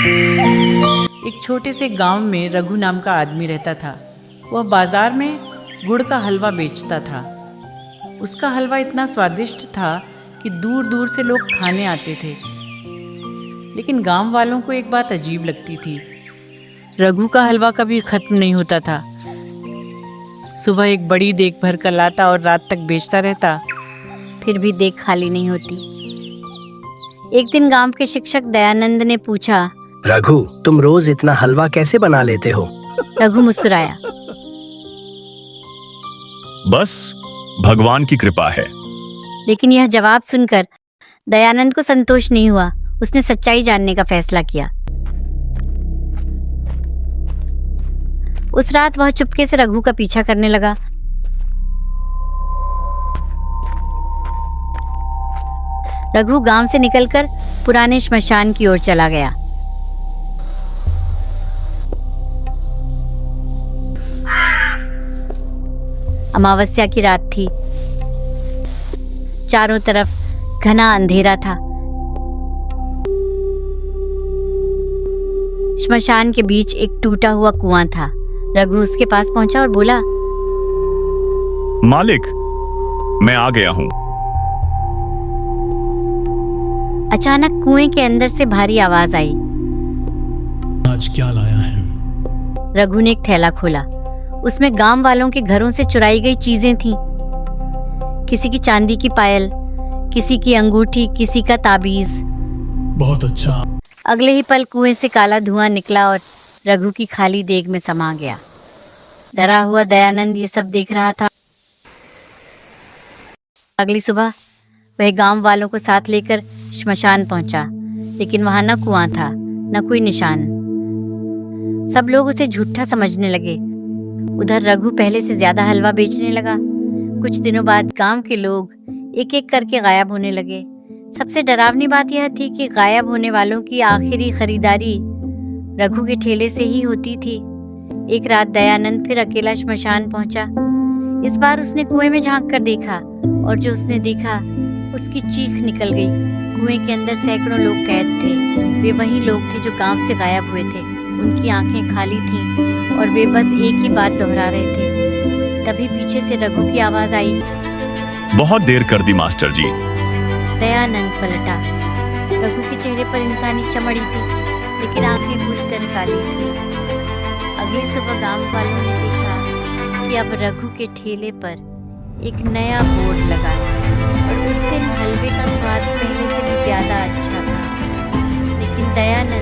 एक छोटे से गांव में रघु नाम का आदमी रहता था। वह बाजार में गुड़ का हलवा बेचता था। उसका हलवा इतना स्वादिष्ट था कि दूर दूर से लोग खाने आते थे। लेकिन गांव वालों को एक बात अजीब लगती थी। रघु का हलवा कभी खत्म नहीं होता था। सुबह एक बड़ी देग भर कर लाता और रात तक बेचता रहता, फिर भी देग खाली नहीं होती। एक दिन गांव के शिक्षक दयानंद ने पूछा, रघु, तुम रोज इतना हलवा कैसे बना लेते हो? रघु मुस्कुराया, बस भगवान की कृपा है। लेकिन यह जवाब सुनकर दयानंद को संतोष नहीं हुआ। उसने सच्चाई जानने का फैसला किया। उस रात वह चुपके से रघु का पीछा करने लगा। रघु गांव से निकलकर पुराने श्मशान की ओर चला गया। अमावस्या की रात थी। चारों तरफ घना अंधेरा था। श्मशान के बीच एक टूटा हुआ कुआं था। रघु उसके पास पहुंचा और बोला, मालिक, मैं आ गया हूं। अचानक कुएं के अंदर से भारी आवाज आई। आज क्या लाया है? रघु ने एक थैला खोला। उसमें गांव वालों के घरों से चुराई गई चीजें थीं। किसी की चांदी की पायल, किसी की अंगूठी, किसी का ताबीज। बहुत अच्छा। अगले ही पल कुएं से काला धुआं निकला और रघु की खाली देग में समा गया। डरा हुआ दयानंद ये सब देख रहा था। अगली सुबह वह गांव वालों को साथ लेकर श्मशान पहुंचा, लेकिन वहां न कुआं था, न कोई निशान। सब लोग उसे झूठा समझने लगे। उधर रघु पहले से ज्यादा हलवा बेचने लगा। कुछ दिनों बाद गांव के लोग एक एक करके गायब होने लगे। सबसे डरावनी बात यह थी कि गायब होने वालों की आखिरी खरीदारी रघु के ठेले से ही होती थी। एक रात दयानंद फिर अकेला श्मशान पहुंचा। इस बार उसने कुएं में झांक कर देखा, और जो उसने देखा उसकी चीख निकल गई। कुएं के अंदर सैकड़ों लोग कैद थे। वे वही लोग थे जो गांव से गायब हुए थे। उनकी आंखें खाली थीं और वे बस एक ही बात दोहरा रहे थे। तभी पीछे से रघु की आवाज आई, बहुत देर कर दी मास्टर जी। दयानंद पलटा। रघु के चेहरे पर इंसानी चमड़ी थी, लेकिन आंखें पूरी तरह काली थी। अगली सुबह गांव वालों ने देखा कि अब रघु के ठेले पर एक नया बोर्ड लगा और उस दिन हलवे का स्वाद पहले से भी ज्यादा अच्छा था। लेकिन दयानंद